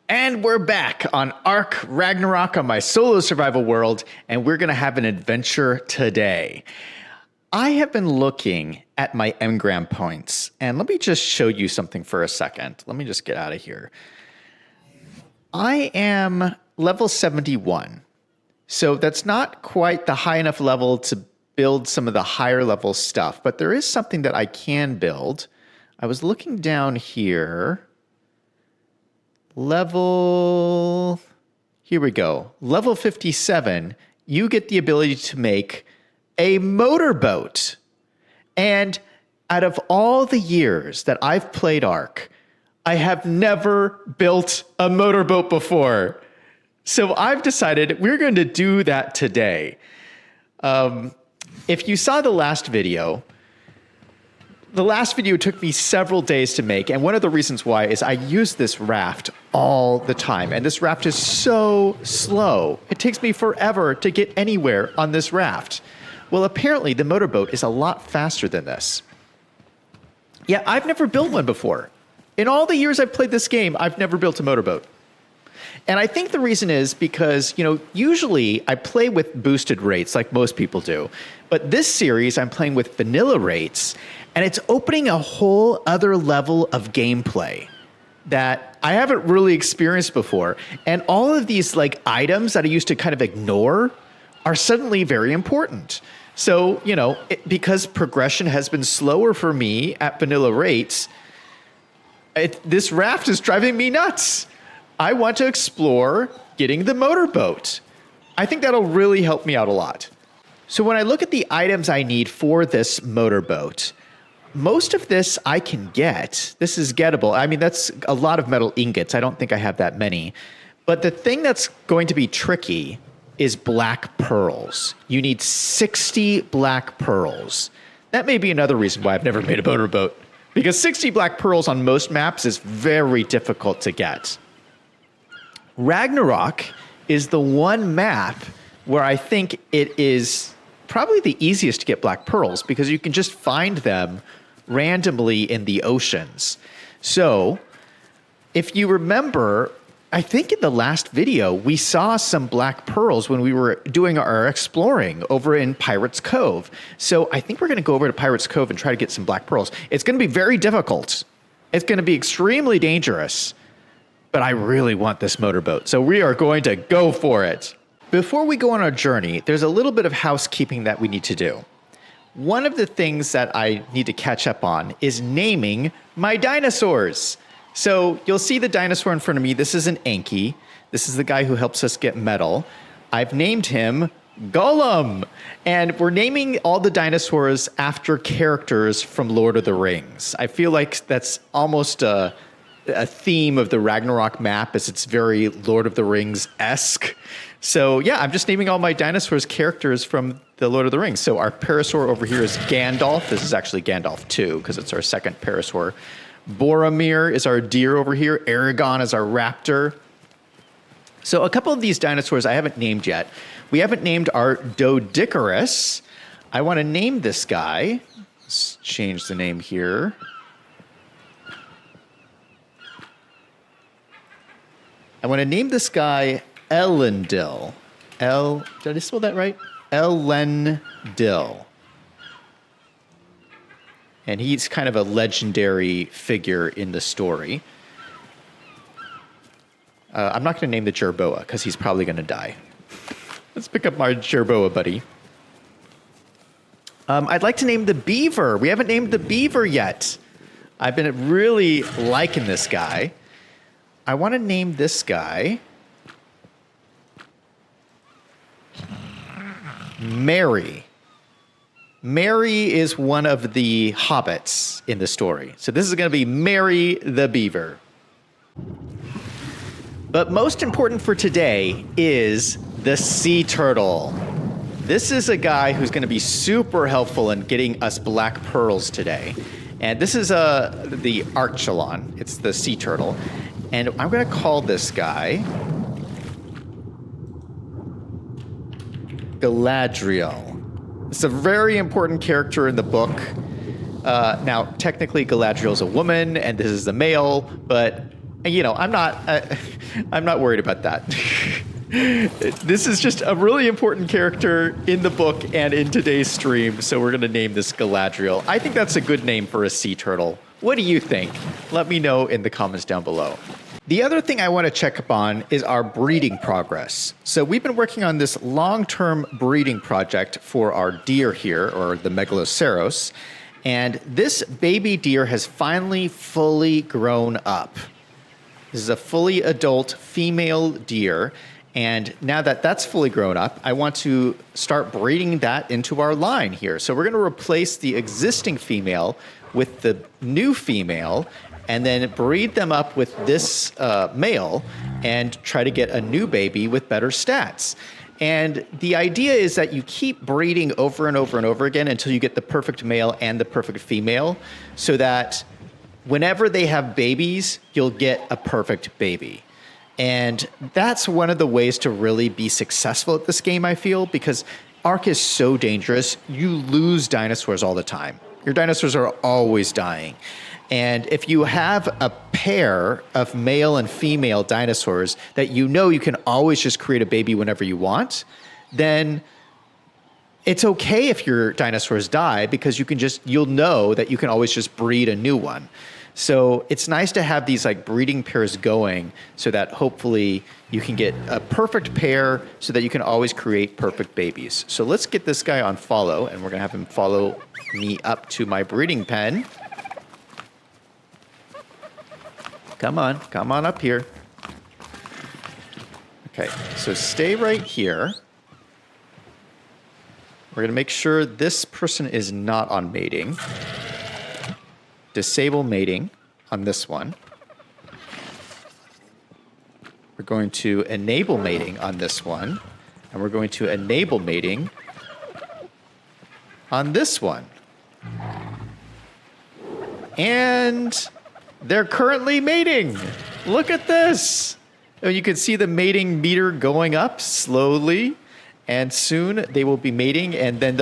And we're back on Ark Ragnarok on my solo survival world, and we're going to have an adventure today. I have been looking at my engram points, and let me just show you something for a second. Let me just get out of here. I am level 71, so that's not quite the high enough level to build some of the higher level stuff, but there is something that I can build. I was looking down here. Here we go. Level 57, you get the ability to make a motorboat. And out of all the years that I've played Ark, I have never built a motorboat before. So I've decided we're going to do that today. If you saw the last video took me several days to make, and one of the reasons why is I use this raft all the time, and this raft is so slow. It takes me forever to get anywhere on this raft. Well, apparently the motorboat is a lot faster than this. Yeah, I've never built one before. In all the years I've played this game, I've never built a motorboat. And I think the reason is because, usually I play with boosted rates like most people do. But this series, I'm playing with vanilla rates, and it's opening a whole other level of gameplay that I haven't really experienced before. And all of these items that I used to kind of ignore are suddenly very important. So, because progression has been slower for me at vanilla rates, this raft is driving me nuts. I want to explore getting the motorboat. I think that'll really help me out a lot. So when I look at the items I need for this motorboat, most of this I can get. This is gettable. I mean, that's a lot of metal ingots. I don't think I have that many. But the thing that's going to be tricky is black pearls. You need 60 black pearls. That may be another reason why I've never made a motorboat, because 60 black pearls on most maps is very difficult to get. Ragnarok is the one map where I think it is probably the easiest to get black pearls, because you can just find them randomly in the oceans. So if you remember, I think in the last video, we saw some black pearls when we were doing our exploring over in Pirates Cove. So I think we're going to go over to Pirates Cove and try to get some black pearls. It's going to be very difficult. It's going to be extremely dangerous, but I really want this motorboat. So we are going to go for it. Before we go on our journey, there's a little bit of housekeeping that we need to do. One of the things that I need to catch up on is naming my dinosaurs. So you'll see the dinosaur in front of me. This is an Anki. This is the guy who helps us get metal. I've named him Gollum. And we're naming all the dinosaurs after characters from Lord of the Rings. I feel like that's almost a theme of the Ragnarok map, as it's very Lord of the Rings-esque. So yeah, I'm just naming all my dinosaurs characters from the Lord of the Rings. So our parasaur over here is Gandalf. This is actually Gandalf 2, because it's our second parasaur. Boromir is our deer over here. Aragon is our raptor. So a couple of these dinosaurs I haven't named yet. We haven't named our Doedicurus. I want to name this guy. Let's change the name here. I want to name this guy Elendil. Did I spell that right? Elendil. And he's kind of a legendary figure in the story. I'm not going to name the Jerboa, because he's probably going to die. Let's pick up my Jerboa buddy. I'd like to name the beaver. We haven't named the beaver yet. I've been really liking this guy. I want to name this guy Mary. Mary is one of the hobbits in the story. So this is going to be Mary the Beaver. But most important for today is the sea turtle. This is a guy who's going to be super helpful in getting us black pearls today. And this is the Archelon. It's the sea turtle. And I'm going to call this guy Galadriel. It's a very important character in the book. Now, technically, Galadriel's a woman, and this is a male, but, I'm not... I'm not worried about that. This is just a really important character in the book and in today's stream, so we're going to name this Galadriel. I think that's a good name for a sea turtle. What do you think? Let me know in the comments down below. The other thing I want to check up on is our breeding progress. So we've been working on this long-term breeding project for our deer here, or the Megaloceros, and this baby deer has finally fully grown up. This is a fully adult female deer, and now that that's fully grown up, I want to start breeding that into our line here. So we're going to replace the existing female with the new female, and then breed them up with this male and try to get a new baby with better stats. And the idea is that you keep breeding over and over and over again until you get the perfect male and the perfect female, so that whenever they have babies, you'll get a perfect baby. And that's one of the ways to really be successful at this game, I feel, because Ark is so dangerous. You lose dinosaurs all the time. Your dinosaurs are always dying. And if you have a pair of male and female dinosaurs that you know you can always just create a baby whenever you want, then it's okay if your dinosaurs die, because you'll know that you can always just breed a new one. So it's nice to have these like breeding pairs going so that hopefully you can get a perfect pair so that you can always create perfect babies. So let's get this guy on follow, and we're gonna have him follow me up to my breeding pen. Come on up here. Okay, so stay right here. We're gonna make sure this person is not on mating. Disable mating on this one. We're going to enable mating on this one, and we're going to enable mating on this one. And they're currently mating. Look at this. You can see the mating meter going up slowly, and soon they will be mating, and then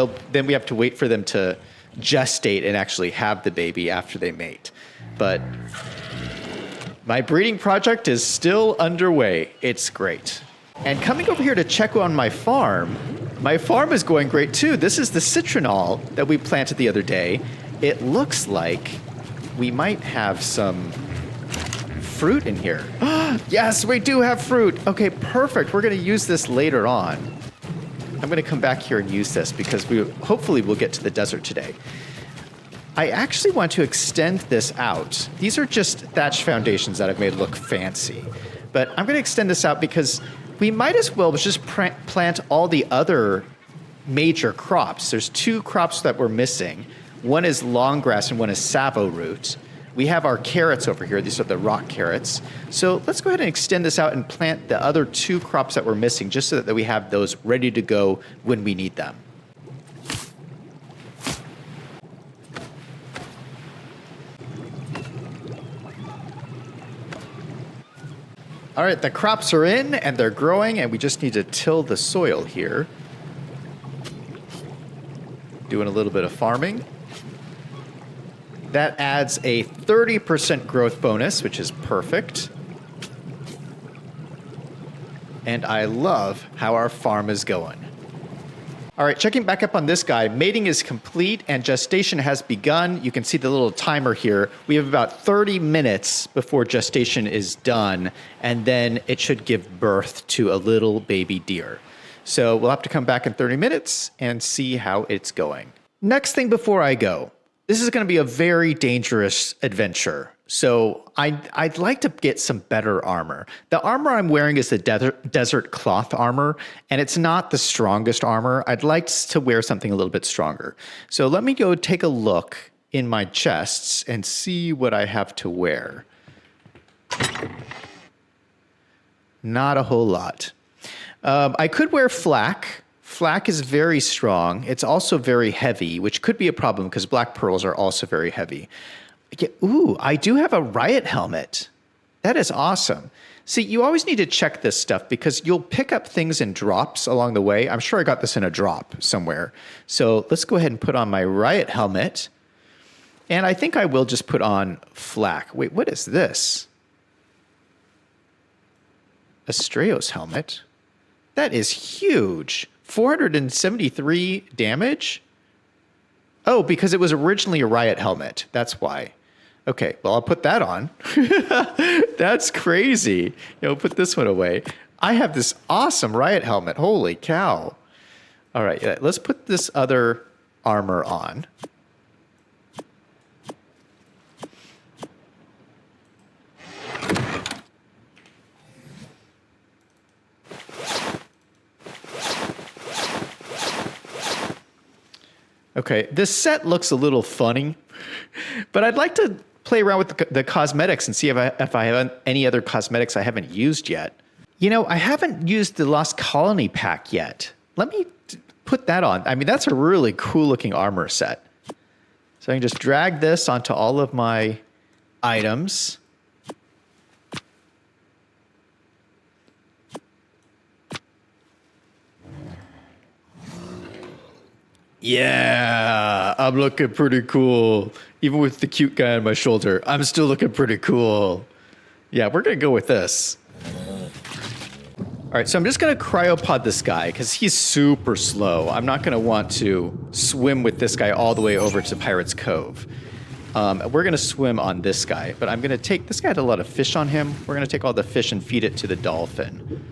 we have to wait for them to gestate and actually have the baby after they mate. But my breeding project is still underway. It's great. And coming over here to check on my farm is going great too. This is the citronal that we planted the other day. It looks like we might have some fruit in here. Yes, we do have fruit. Okay, perfect. We're going to use this later on. I'm going to come back here and use this because hopefully we'll get to the desert today. I actually want to extend this out. These are just thatch foundations that I've made look fancy. But I'm going to extend this out because we might as well just plant all the other major crops. There's two crops that we're missing. One is long grass and one is savo root. We have our carrots over here. These are the rock carrots. So let's go ahead and extend this out and plant the other two crops that we're missing, just so that we have those ready to go when we need them. All right, the crops are in and they're growing, and we just need to till the soil here. Doing a little bit of farming. That adds a 30% growth bonus, which is perfect. And I love how our farm is going. All right, checking back up on this guy, mating is complete and gestation has begun. You can see the little timer here. We have about 30 minutes before gestation is done, and then it should give birth to a little baby deer. So we'll have to come back in 30 minutes and see how it's going. Next thing before I go, this is going to be a very dangerous adventure. So I'd like to get some better armor. The armor I'm wearing is the desert cloth armor, and it's not the strongest armor. I'd like to wear something a little bit stronger. So let me go take a look in my chests and see what I have to wear. Not a whole lot. I could wear flak. Flak is very strong. It's also very heavy, which could be a problem because black pearls are also very heavy. Ooh, I do have a riot helmet. That is awesome. See, you always need to check this stuff because you'll pick up things in drops along the way. I'm sure I got this in a drop somewhere. So let's go ahead and put on my riot helmet. And I think I will just put on flak. Wait, what is this? Astreos helmet. That is huge. 473 damage? Oh, because it was originally a riot helmet. That's why. Okay, well, I'll put that on. That's crazy. Put this one away. I have this awesome riot helmet. Holy cow. All right, let's put this other armor on. Okay, this set looks a little funny, but I'd like to play around with the cosmetics and see if I have any other cosmetics I haven't used yet. I haven't used the Lost Colony pack yet. Let me put that on. I mean, that's a really cool looking armor set. So I can just drag this onto all of my items. Yeah, I'm looking pretty cool. Even with the cute guy on my shoulder, I'm still looking pretty cool. Yeah, we're going to go with this. All right, so I'm just going to cryopod this guy because he's super slow. I'm not going to want to swim with this guy all the way over to Pirate's Cove. We're going to swim on this guy, but I'm going to take... This guy had a lot of fish on him. We're going to take all the fish and feed it to the dolphin.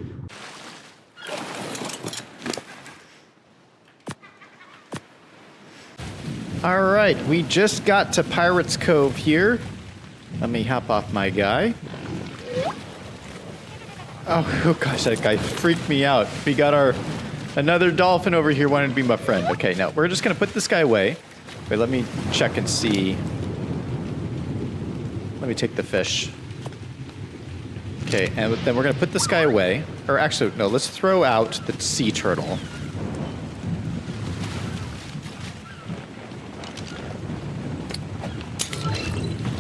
All right, we just got to Pirate's Cove here. Let me hop off my guy. Oh gosh, that guy freaked me out. We got another dolphin over here wanting to be my friend. Okay, now we're just gonna put this guy away. Wait, let me check and see. Let me take the fish. Okay, and then we're gonna put this guy away. Or actually, no, let's throw out the sea turtle.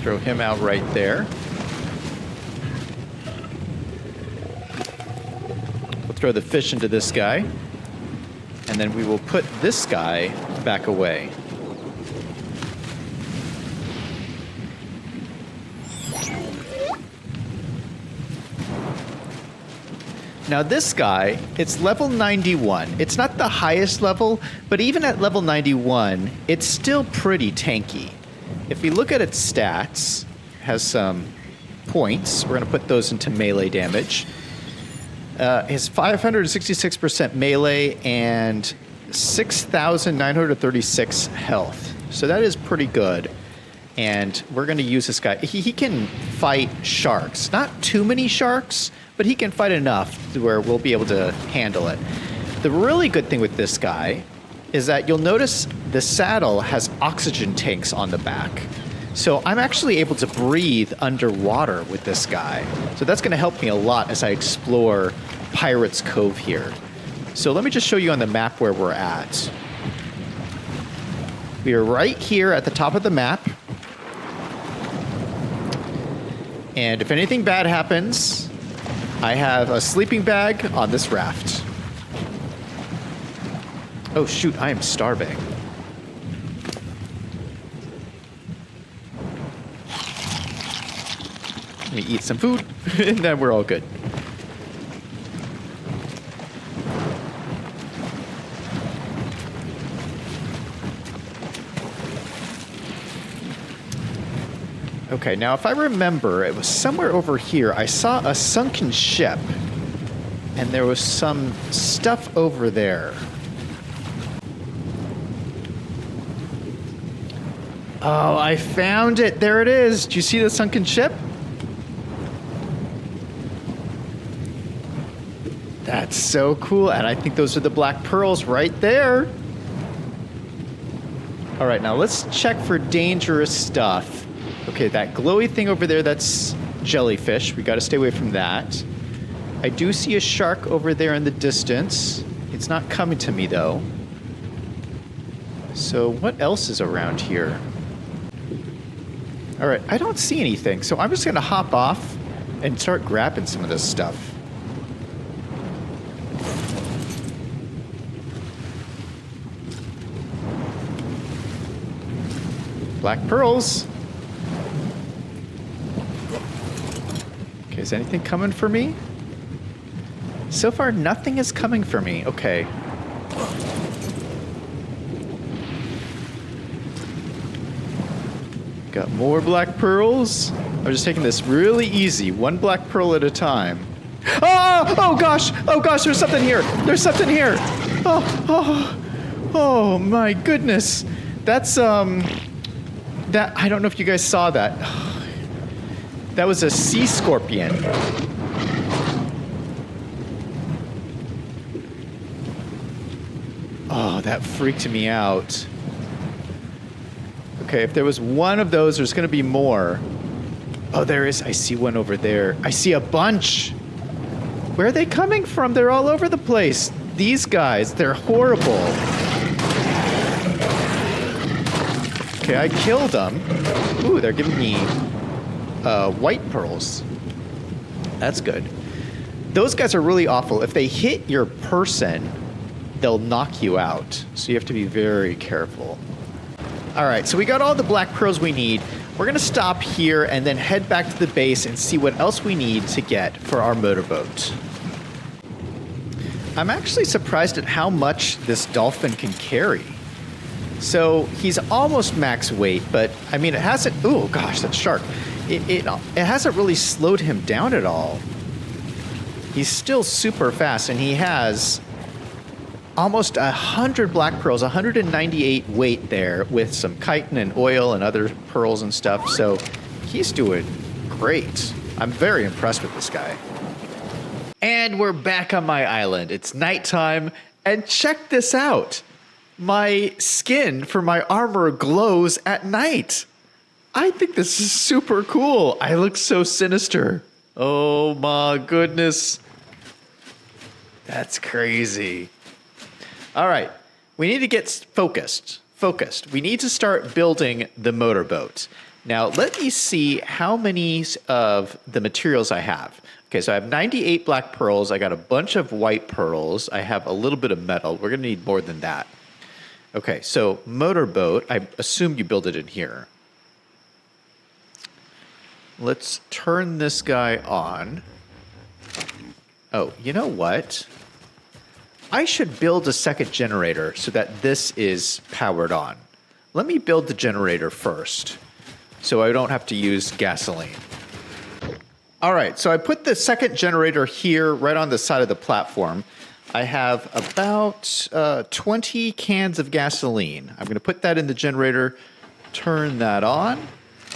Throw him out right there. We'll throw the fish into this guy. And then we will put this guy back away. Now this guy, it's level 91. It's not the highest level, but even at level 91, it's still pretty tanky. If we look at its stats, it has some points. We're going to put those into melee damage. His 566% melee and 6,936 health. So that is pretty good. And we're going to use this guy. He can fight sharks. Not too many sharks, but he can fight enough to where we'll be able to handle it. The really good thing with this guy is that you'll notice the saddle has oxygen tanks on the back. So I'm actually able to breathe underwater with this guy. So that's going to help me a lot as I explore Pirate's Cove here. So let me just show you on the map where we're at. We are right here at the top of the map. And if anything bad happens, I have a sleeping bag on this raft. Oh shoot, I am starving. Let me eat some food, and then we're all good. Okay, now if I remember, it was somewhere over here. I saw a sunken ship, and there was some stuff over there. Oh, I found it. There it is. Do you see the sunken ship? That's so cool. And I think those are the black pearls right there. All right, now let's check for dangerous stuff. Okay, that glowy thing over there, that's jellyfish. We got to stay away from that. I do see a shark over there in the distance. It's not coming to me, though. So what else is around here? All right, I don't see anything, so I'm just going to hop off and start grabbing some of this stuff. Black pearls. Okay, is anything coming for me? So far, nothing is coming for me. Okay. Got more black pearls. I'm just taking this really easy, one black pearl at a time. Oh, oh gosh, there's something here. There's something here. Oh my goodness. That's, that, I don't know if you guys saw that. That was a sea scorpion. Oh, that freaked me out. Okay, if there was one of those, there's going to be more. Oh, there is. I see one over there. I see a bunch. Where are they coming from? They're all over the place. These guys, they're horrible. Okay, I killed them. Ooh, they're giving me white pearls. That's good. Those guys are really awful. If they hit your person, they'll knock you out. So you have to be very careful. All right, so we got all the black pearls we need. We're going to stop here and then head back to the base and see what else we need to get for our motorboat. I'm actually surprised at how much this dolphin can carry. So he's almost max weight, but I mean, it hasn't... Oh, gosh, that's sharp. It hasn't really slowed him down at all. He's still super fast, and he has almost 100 black pearls, 198 weight there with some chitin and oil and other pearls and stuff. So he's doing great. I'm very impressed with this guy. And we're back on my island. It's nighttime, and check this out. My skin for my armor glows at night. I think this is super cool. I look so sinister. Oh my goodness. That's crazy. All right, we need to get focused. We need to start building the motorboat. Now, let me see how many of the materials I have. Okay, so I have 98 black pearls. I got a bunch of white pearls. I have a little bit of metal. We're gonna need more than that. Okay, so motorboat, I assume you build it in here. Let's turn this guy on. Oh, you know what? I should build a second generator so that this is powered on. Let me build the generator first so I don't have to use gasoline. All right, so I put the second generator here right on the side of the platform. I have about 20 cans of gasoline. I'm going to put that in the generator, turn that on.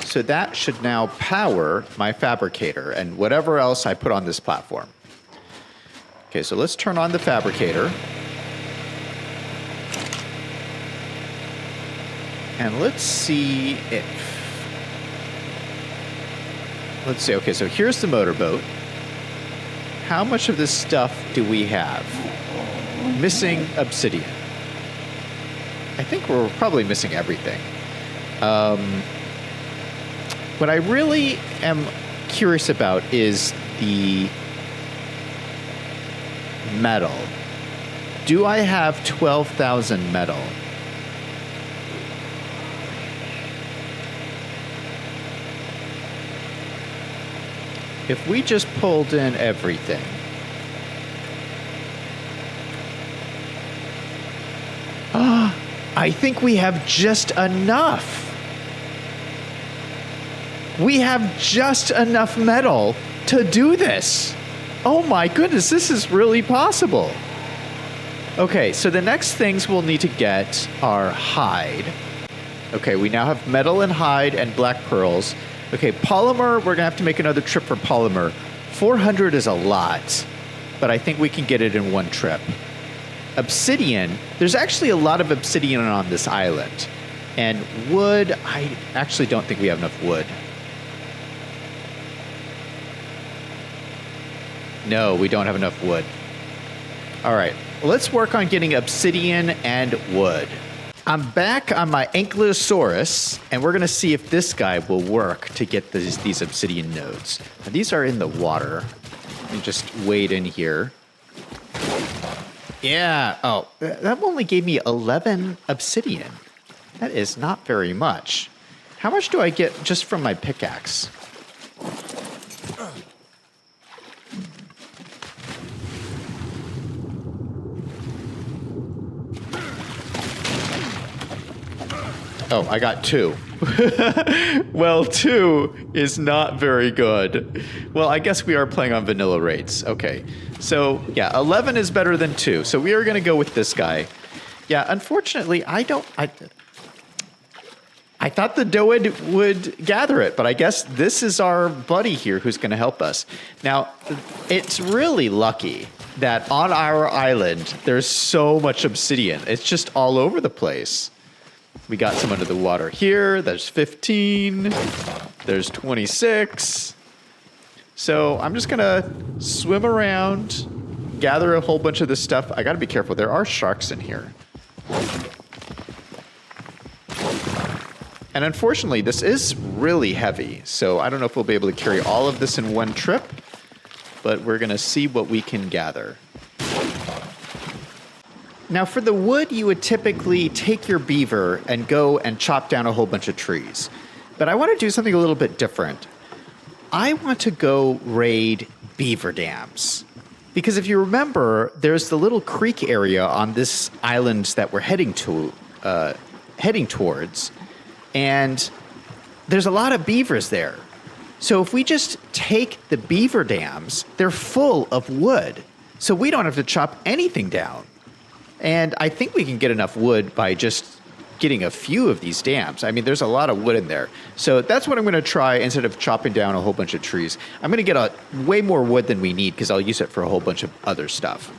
So that should now power my fabricator and whatever else I put on this platform. Okay, so let's turn on the fabricator. And let's see if... Let's see, okay, so here's the motorboat. How much of this stuff do we have? Missing obsidian. I think we're probably missing everything. What I really am curious about is the metal. Do I have 12,000 metal? If we just pulled in everything. I think we have just enough. We have just enough metal to do this. Oh my goodness, this is really possible. Okay, so the next things we'll need to get are hide. Okay, we now have metal and hide and black pearls. Okay, polymer, we're gonna have to make another trip for polymer. 400 is a lot, but I think we can get it in one trip. Obsidian, there's actually a lot of obsidian on this island. And wood, I actually don't think we have enough wood. No, we don't have enough wood. All right, let's work on getting obsidian and wood. I'm back on my Ankylosaurus, and we're gonna see if this guy will work to get these obsidian nodes. Now, these are in the water. And just wade in here. Yeah, oh, that only gave me 11 obsidian. That is not very much. How much do I get just from my pickaxe? Oh, I got 2. Well, 2 is not very good. Well, I guess we are playing on vanilla rates. Okay. So, yeah, 11 is better than 2. So we are going to go with this guy. Yeah, unfortunately, I thought the Doid would gather it, but I guess this is our buddy here who's going to help us. Now, it's really lucky that on our island, there's so much obsidian. It's just all over the place. We got some under the water here. There's 15. There's 26. So I'm just going to swim around, gather a whole bunch of this stuff. I got to be careful. There are sharks in here. And unfortunately, this is really heavy. So I don't know if we'll be able to carry all of this in one trip, but we're going to see what we can gather. Now, for the wood, you would typically take your beaver and go and chop down a whole bunch of trees. But I want to do something a little bit different. I want to go raid beaver dams. Because if you remember, there's the little creek area on this island that we're heading towards. And there's a lot of beavers there. So if we just take the beaver dams, they're full of wood. So we don't have to chop anything down. And I think we can get enough wood by just getting a few of these dams. I mean, there's a lot of wood in there. So that's what I'm going to try instead of chopping down a whole bunch of trees. I'm going to get way more wood than we need because I'll use it for a whole bunch of other stuff.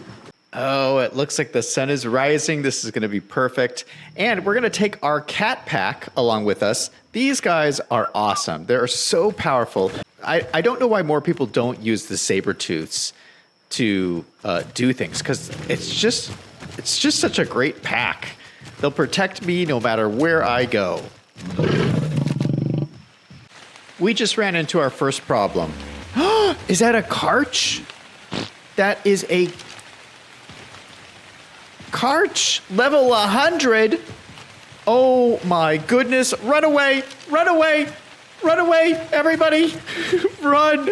Oh, it looks like the sun is rising. This is going to be perfect. And we're going to take our cat pack along with us. These guys are awesome. They're so powerful. I don't know why more people don't use the saber tooths to do things because it's just such a great pack. They'll protect me no matter where I go. We just ran into our first problem. Is that a carch? That is a carch level 100. Oh my goodness. Run away. Run away. Run away. Everybody. Run.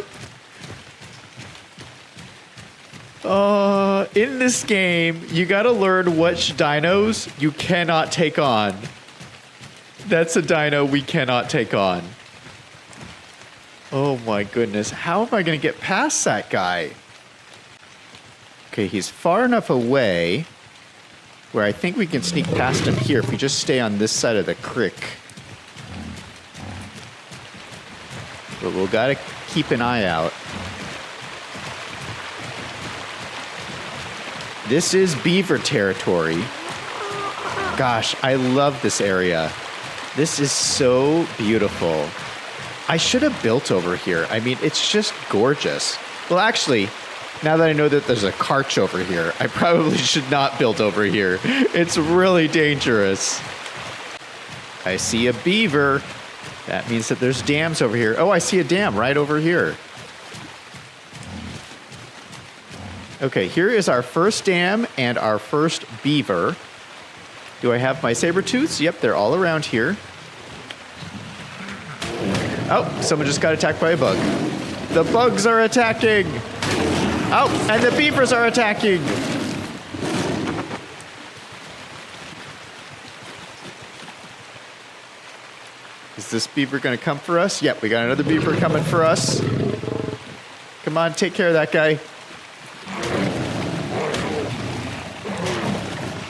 In this game, you gotta learn which dinos you cannot take on. That's a dino we cannot take on. Oh my goodness. How am I gonna get past that guy? Okay, he's far enough away where I think we can sneak past him here if we just stay on this side of the creek. But we'll gotta keep an eye out. This is beaver territory. Gosh, I love this area. This is so beautiful. I should have built over here. I mean, it's just gorgeous. Well, actually, now that I know that there's a carch over here, I probably should not build over here. It's really dangerous. I see a beaver. That means that there's dams over here. Oh, I see a dam right over here. Okay, here is our first dam and our first beaver. Do I have my saber tooths? Yep, they're all around here. Oh, someone just got attacked by a bug. The bugs are attacking. Oh, and the beavers are attacking. Is this beaver going to come for us? Yep, we got another beaver coming for us. Come on, take care of that guy.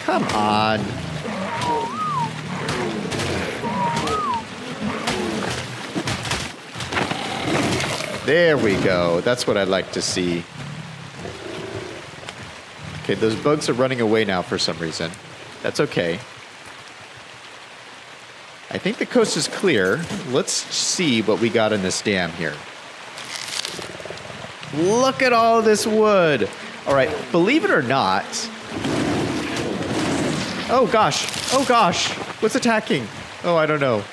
Come on. There we go. That's what I'd like to see. Okay, those bugs are running away now for some reason. That's okay. I think the coast is clear. Let's see what we got in this dam here. Look at all this wood. All right, believe it or not. Oh gosh, oh gosh, what's attacking? Oh, I don't know.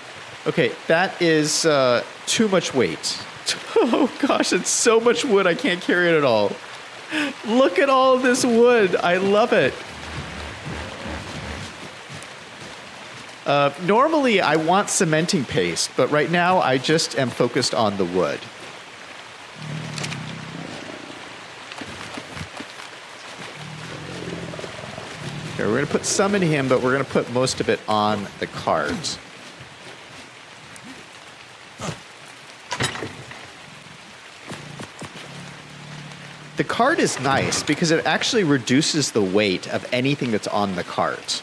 Okay, that is too much weight. Oh gosh, it's so much wood, I can't carry it at all. Look at all this wood, I love it. Normally I want cementing paste, but right now I just am focused on the wood. Okay, we're going to put some in him, but we're going to put most of it on the cart. the cart is nice because it actually reduces the weight of anything that's on the cart.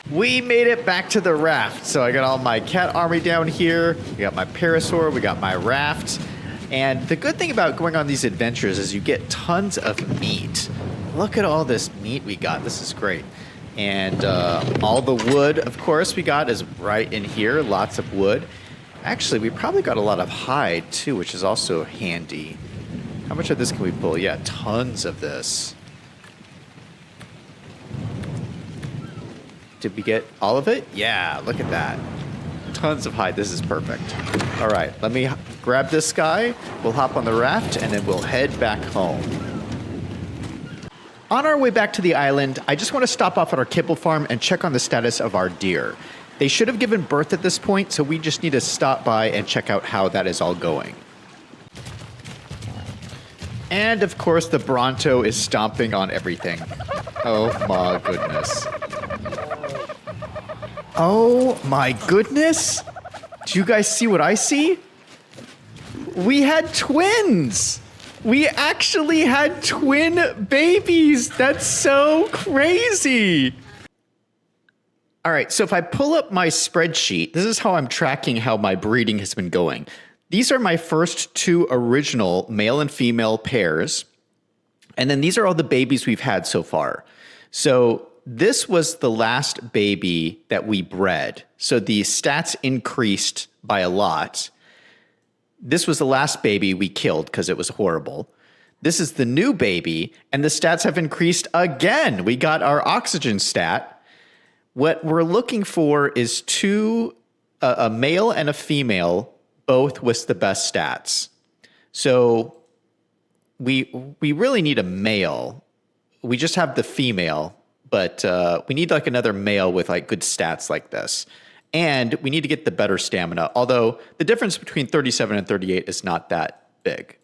We made it back to the raft. So I got all my cat army down here. We got my parasaur. We got my raft. And the good thing about going on these adventures is you get tons of meat. Look at all this meat we got. This is great. And all the wood, of course, we got is right in here. Lots of wood. Actually, we probably got a lot of hide, too, which is also handy. How much of this can we pull? Yeah, tons of this. Did we get all of it? Yeah, look at that. Tons of hide. This is perfect. All right, let me grab this guy. We'll hop on the raft, and then we'll head back home. On our way back to the island, I just want to stop off at our kibble farm and check on the status of our deer. They should have given birth at this point, so we just need to stop by and check out how that is all going. And of course, the Bronto is stomping on everything. Oh my goodness. Oh my goodness! Do you guys see what I see? We had twins! We actually had twin babies! That's so crazy! Alright, so if I pull up my spreadsheet, this is how I'm tracking how my breeding has been going. These are my first two original male and female pairs. And then these are all the babies we've had so far. So this was the last baby that we bred. So the stats increased by a lot. This was the last baby we killed because it was horrible. This is the new baby, and the stats have increased again. We got our oxygen stat. What we're looking for is a male and a female, both with the best stats. So we really need a male. We just have the female, but we need like another male with like good stats like this. And we need to get the better stamina, although the difference between 37 and 38 is not that big.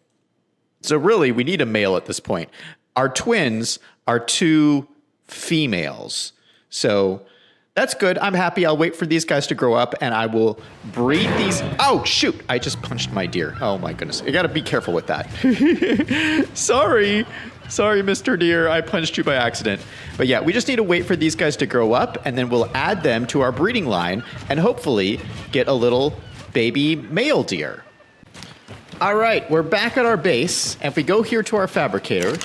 So really, we need a male at this point. Our twins are two females. So that's good. I'm happy. I'll wait for these guys to grow up, and I will breed these. Oh, shoot. I just punched my deer. Oh, my goodness. You got to be careful with that. Sorry. Sorry, Mr. Deer. I punched you by accident. But yeah, we just need to wait for these guys to grow up, and then we'll add them to our breeding line and hopefully get a little baby male deer. All right, we're back at our base. And if we go here to our fabricator,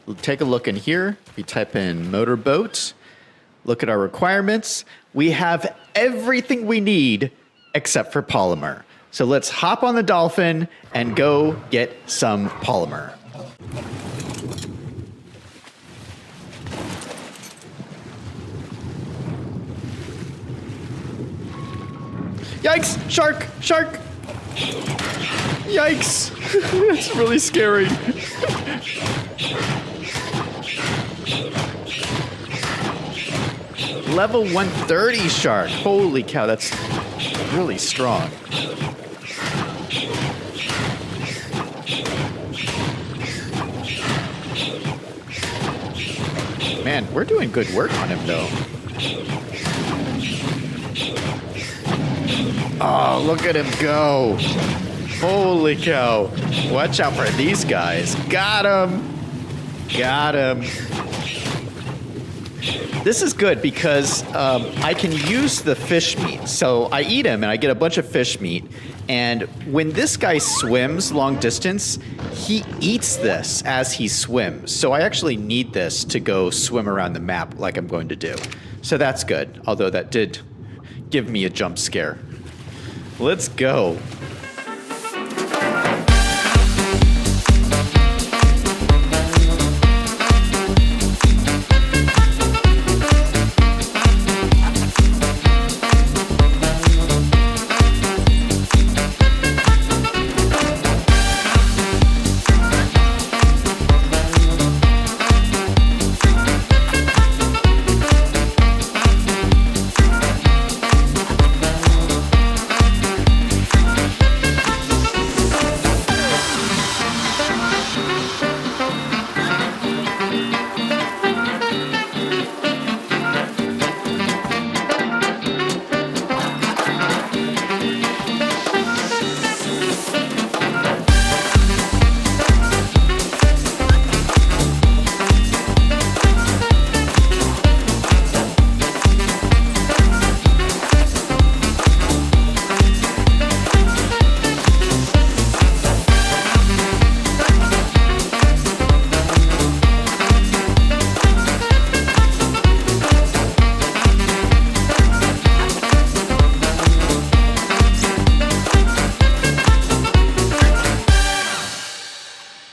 we'll take a look in here. We type in motorboat. Look at our requirements. We have everything we need except for polymer. So let's hop on the dolphin and go get some polymer. Yikes! Shark! Shark! Yikes! That's really scary. Level 130 shark. Holy cow, that's really strong. Man, we're doing good work on him, though. Oh, look at him go. Holy cow. Watch out for these guys. Got him. Got him. This is good because I can use the fish meat. So I eat him and I get a bunch of fish meat. And when this guy swims long distance, he eats this as he swims. So I actually need this to go swim around the map like I'm going to do. So that's good, although that did give me a jump scare. Let's go.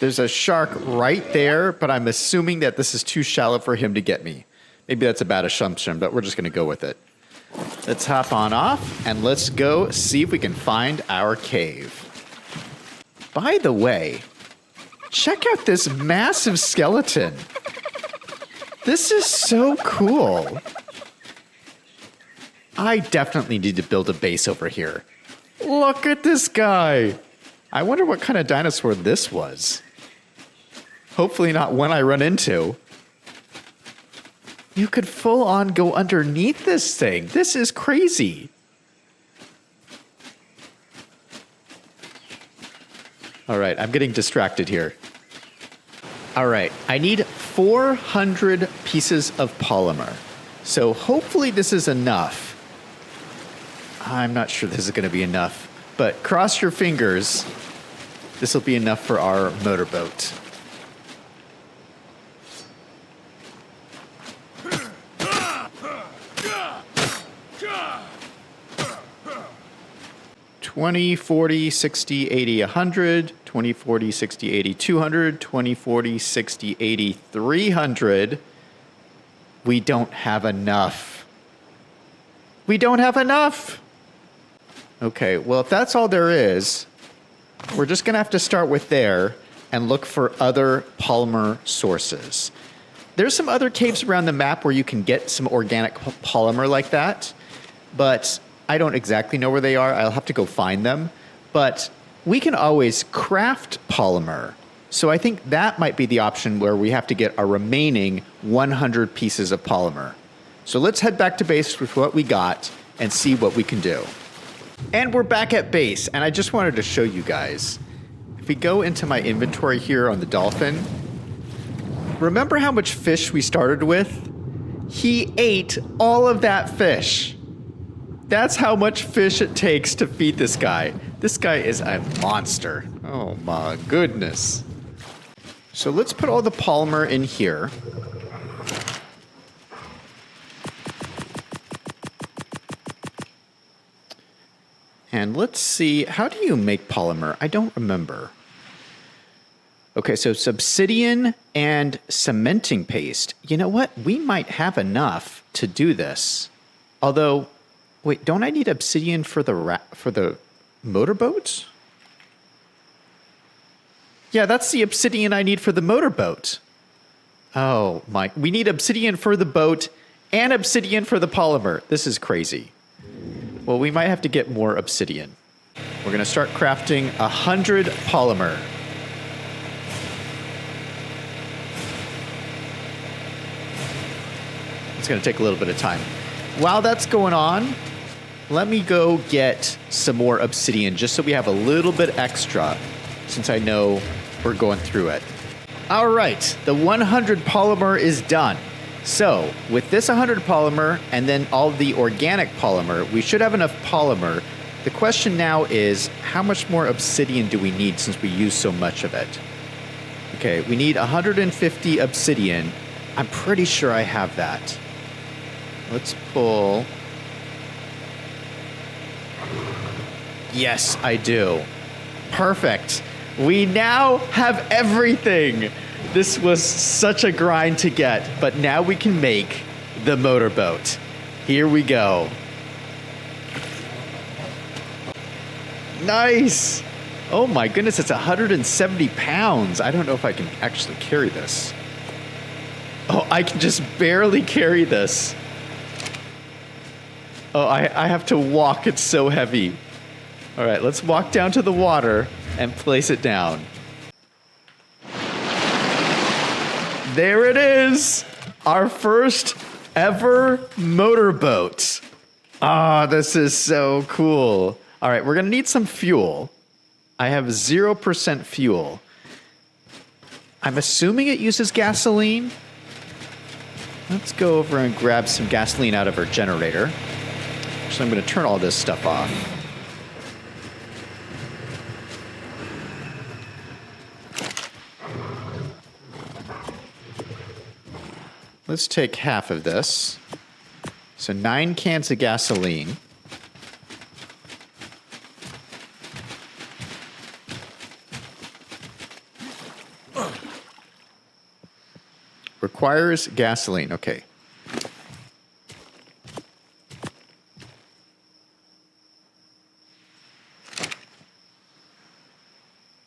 There's a shark right there, but I'm assuming that this is too shallow for him to get me. Maybe that's a bad assumption, but we're just going to go with it. Let's hop on off, and let's go see if we can find our cave. By the way, check out this massive skeleton. This is so cool. I definitely need to build a base over here. Look at this guy. I wonder what kind of dinosaur this was. Hopefully not one I run into. You could full on go underneath this thing. This is crazy. All right, I'm getting distracted here. All right, I need 400 pieces of polymer. So hopefully this is enough. I'm not sure this is going to be enough, but cross your fingers. This will be enough for our motorboat. $20, $40, $60, $80, $100, $20, $40, $60, $80, $200, $20, $40, $60, $80, $300. We don't have enough. We don't have enough. Okay, well, if that's all there is, we're just going to have to start with there and look for other polymer sources. There's some other caves around the map where you can get some organic polymer like that, but I don't exactly know where they are. I'll have to go find them. But we can always craft polymer. So I think that might be the option where we have to get our remaining 100 pieces of polymer. So let's head back to base with what we got and see what we can do. And we're back at base, and I just wanted to show you guys. If we go into my inventory here on the dolphin, remember how much fish we started with? He ate all of that fish. That's how much fish it takes to feed this guy. This guy is a monster. Oh my goodness. So let's put all the polymer in here. And let's see, how do you make polymer? I don't remember. Okay, so it's obsidian and cementing paste. You know what? We might have enough to do this. Although, wait, don't I need obsidian for the motorboat? Yeah, that's the obsidian I need for the motorboat. Oh my, we need obsidian for the boat and obsidian for the polymer. This is crazy. Well, we might have to get more obsidian. We're going to start crafting 100 polymer. It's going to take a little bit of time. While that's going on, let me go get some more obsidian just so we have a little bit extra, since I know we're going through it. All right, the 100 polymer is done. So with this 100 polymer and then all the organic polymer, we should have enough polymer. The question now is, how much more obsidian do we need since we use so much of it? Okay, we need 150 obsidian. I'm pretty sure I have that. Let's pull. Yes, I do. Perfect. We now have everything. This was such a grind to get, but now we can make the motorboat. Here we go. Nice. Oh my goodness, it's 170 pounds. I don't know if I can actually carry this. Oh, I can just barely carry this. Oh, I have to walk. It's so heavy. All right, let's walk down to the water and place it down. There it is, our first ever motorboat. Ah, this is so cool. All right, we're gonna need some fuel. I have 0% fuel. I'm assuming it uses gasoline. Let's go over and grab some gasoline out of our generator. So I'm gonna turn all this stuff off. Let's take half of this. So 9 cans of gasoline. Requires gasoline. Okay.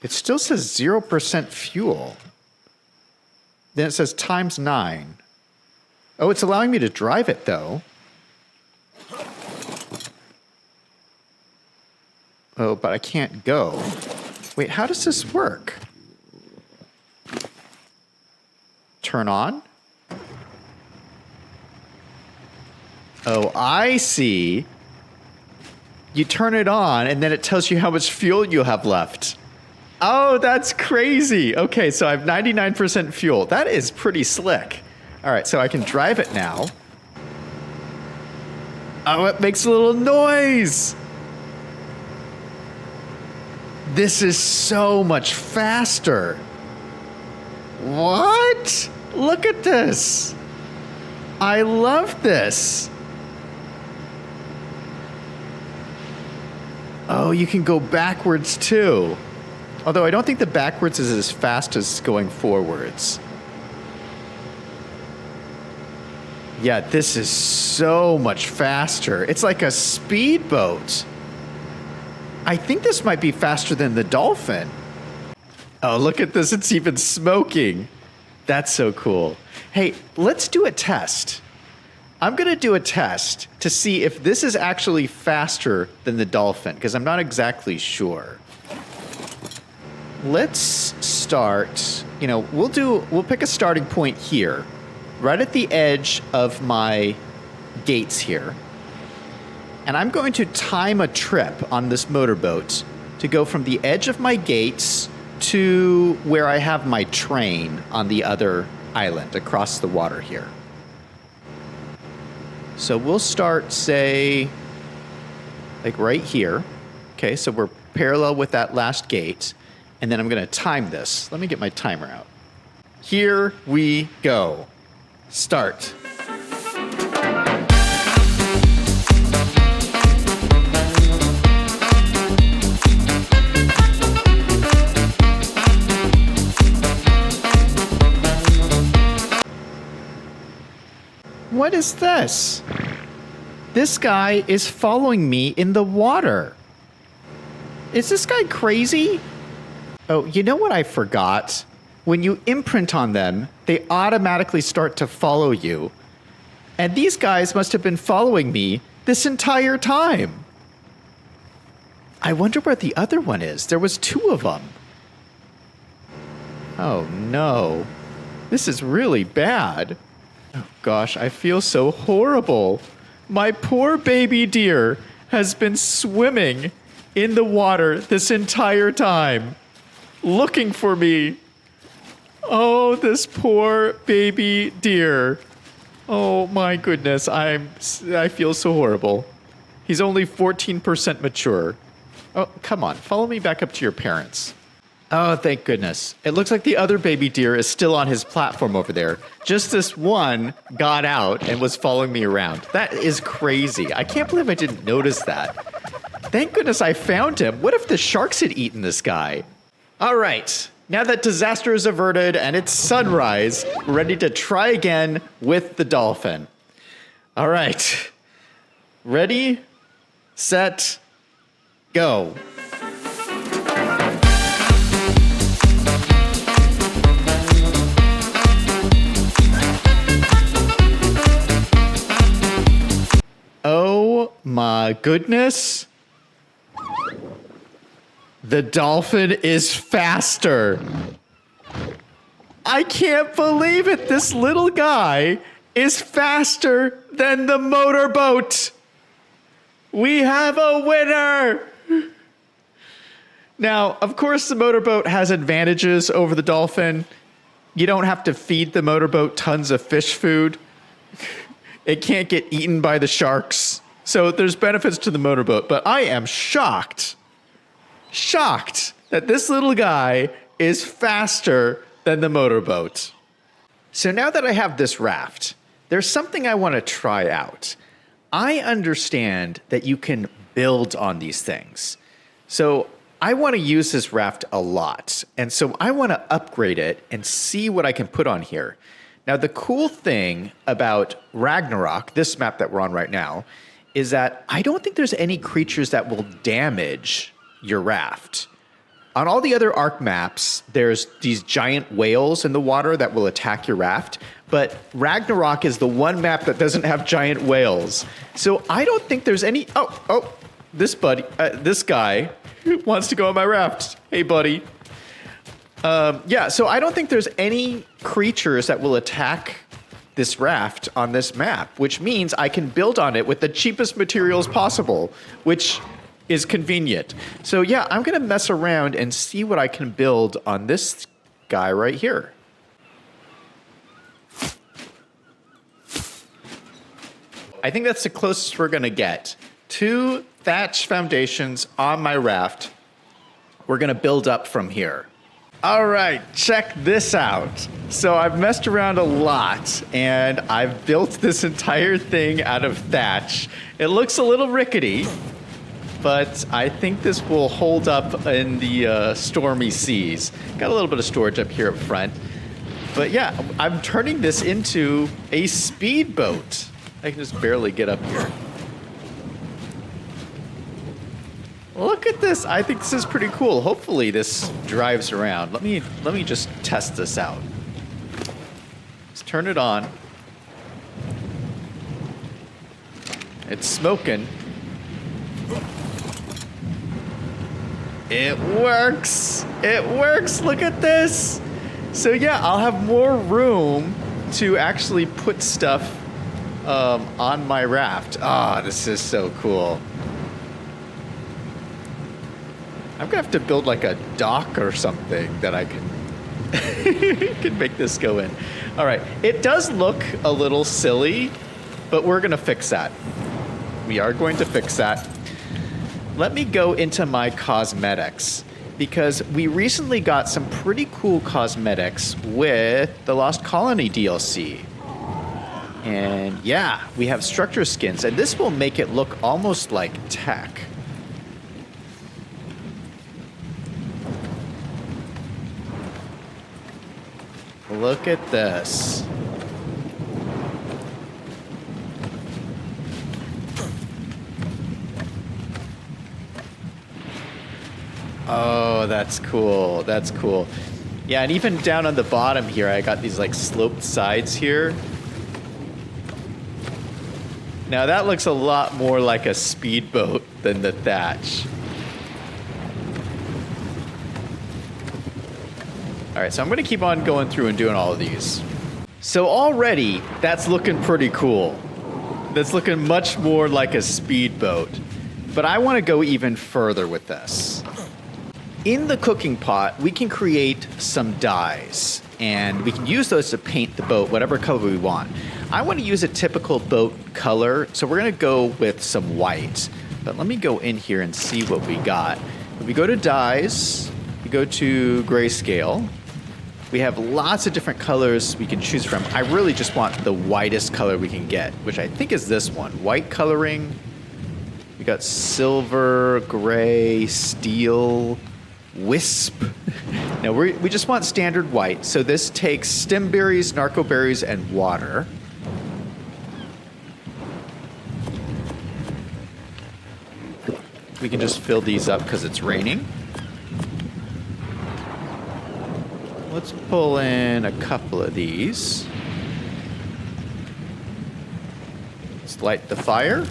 It still says 0% fuel. Then it says ×9. Oh, it's allowing me to drive it, though. Oh, but I can't go. Wait, how does this work? Turn on? Oh, I see. You turn it on, and then it tells you how much fuel you have left. Oh, that's crazy. Okay, so I have 99% fuel. That is pretty slick. All right, so I can drive it now. Oh, it makes a little noise. This is so much faster. What? Look at this. I love this. Oh, you can go backwards too. Although I don't think the backwards is as fast as going forwards. Yeah, this is so much faster. It's like a speedboat. I think this might be faster than the Dolphin. Oh, look at this. It's even smoking. That's so cool. Hey, let's do a test. I'm going to do a test to see if this is actually faster than the Dolphin, because I'm not exactly sure. Let's start, we'll pick a starting point here, right at the edge of my gates here. And I'm going to time a trip on this motorboat to go from the edge of my gates to where I have my train on the other island across the water here. So we'll start, say, like right here. Okay, so we're parallel with that last gate. And then I'm going to time this. Let me get my timer out. Here we go. Start. What is this? This guy is following me in the water. Is this guy crazy? Oh, you know what I forgot? When you imprint on them, they automatically start to follow you. And these guys must have been following me this entire time. I wonder where the other one is. There was 2 of them. Oh no. This is really bad. Oh gosh, I feel so horrible. My poor baby deer has been swimming in the water this entire time, looking for me. Oh, this poor baby deer. Oh my goodness, I feel so horrible. He's only 14% mature. Oh, come on, follow me back up to your parents. Oh, thank goodness. It looks like the other baby deer is still on his platform over there. Just this one got out and was following me around. That is crazy. I can't believe I didn't notice that. Thank goodness I found him. What if the sharks had eaten this guy? All right. Now that disaster is averted and it's sunrise, we're ready to try again with the Dolphin. All right. Ready, set, go. Oh my goodness. The Dolphin is faster. I can't believe it. This little guy is faster than the motorboat. We have a winner. Now, of course, the motorboat has advantages over the Dolphin. You don't have to feed the motorboat tons of fish food. It can't get eaten by the sharks. So there's benefits to the motorboat, but I am shocked that this little guy is faster than the motorboat. So now that I have this raft, there's something I want to try out. I understand that you can build on these things. So I want to use this raft a lot. And so I want to upgrade it and see what I can put on here. Now, the cool thing about Ragnarok, this map that we're on right now, is that I don't think there's any creatures that will damage your raft. On all the other Ark maps, there's these giant whales in the water that will attack your raft, but Ragnarok is the one map that doesn't have giant whales. So I don't think there's any... Oh, this guy wants to go on my raft. Hey, buddy. Yeah, so I don't think there's any creatures that will attack this raft on this map, which means I can build on it with the cheapest materials possible, which is convenient. So yeah, I'm gonna mess around and see what I can build on this guy right here. I think that's the closest we're gonna get. 2 thatch foundations on my raft. We're gonna build up from here. All right, check this out. So I've messed around a lot and I've built this entire thing out of thatch. It looks a little rickety, but I think this will hold up in the stormy seas. Got a little bit of storage up here up front. But yeah, I'm turning this into a speedboat. I can just barely get up here. Look at this. I think this is pretty cool. Hopefully this drives around. Let me just test this out. Let's turn it on. It's smoking. It works. It works. Look at this. So yeah, I'll have more room to actually put stuff on my raft. Ah, this is so cool. I'm gonna have to build like a dock or something that I can make this go in. All right, it does look a little silly, but we're gonna fix that. We are going to fix that. Let me go into my cosmetics because we recently got some pretty cool cosmetics with the Lost Colony DLC. And yeah, we have structure skins, and this will make it look almost like tech. Look at this. Oh, that's cool. That's cool. Yeah, and even down on the bottom here, I got these like sloped sides here. Now that looks a lot more like a speedboat than the thatch. All right, so I'm gonna keep on going through and doing all of these. So already, that's looking pretty cool. That's looking much more like a speedboat. But I wanna go even further with this. In the cooking pot, we can create some dyes, and we can use those to paint the boat whatever color we want. I wanna use a typical boat color, so we're gonna go with some white. But let me go in here and see what we got. If we go to dyes, we go to grayscale. We have lots of different colors we can choose from. I really just want the whitest color we can get, which I think is this one. White coloring. We got silver, gray, steel, wisp. Now we just want standard white. So this takes stem berries, narco berries, and water. We can just fill these up because it's raining. Let's pull in a couple of these. Let's light the fire.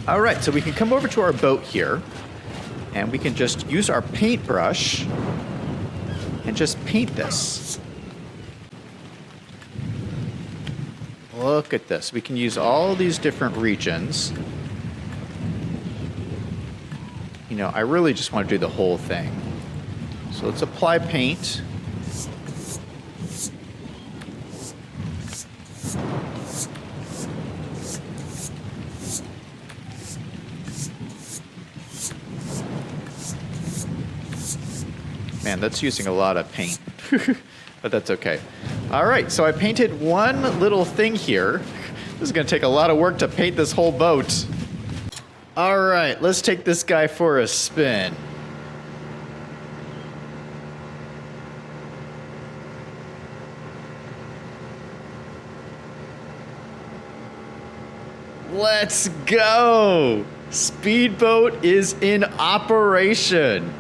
All right, so we can come over to our boat here, and we can just use our paintbrush and just paint this. Look at this. We can use all these different regions. You know, I really just want to do the whole thing. So let's apply paint. Man, that's using a lot of paint, but that's okay. All right, so I painted one little thing here. This is gonna take a lot of work to paint this whole boat. All right, let's take this guy for a spin. Let's go! Speedboat is in operation.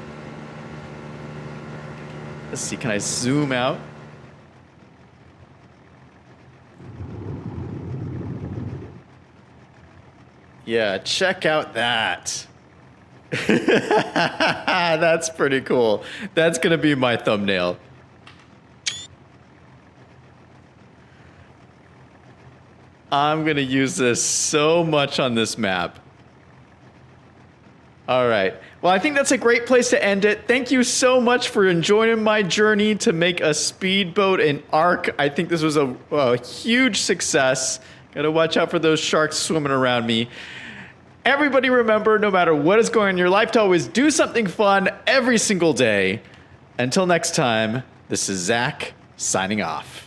Let's see, can I zoom out? Yeah, check out that. That's pretty cool. That's gonna be my thumbnail. I'm gonna use this so much on this map. All right. Well, I think that's a great place to end it. Thank you so much for enjoying my journey to make a speedboat in Ark. I think this was a huge success. Gotta watch out for those sharks swimming around me. Everybody remember, no matter what is going on in your life, to always do something fun every single day. Until next time, this is Zach signing off.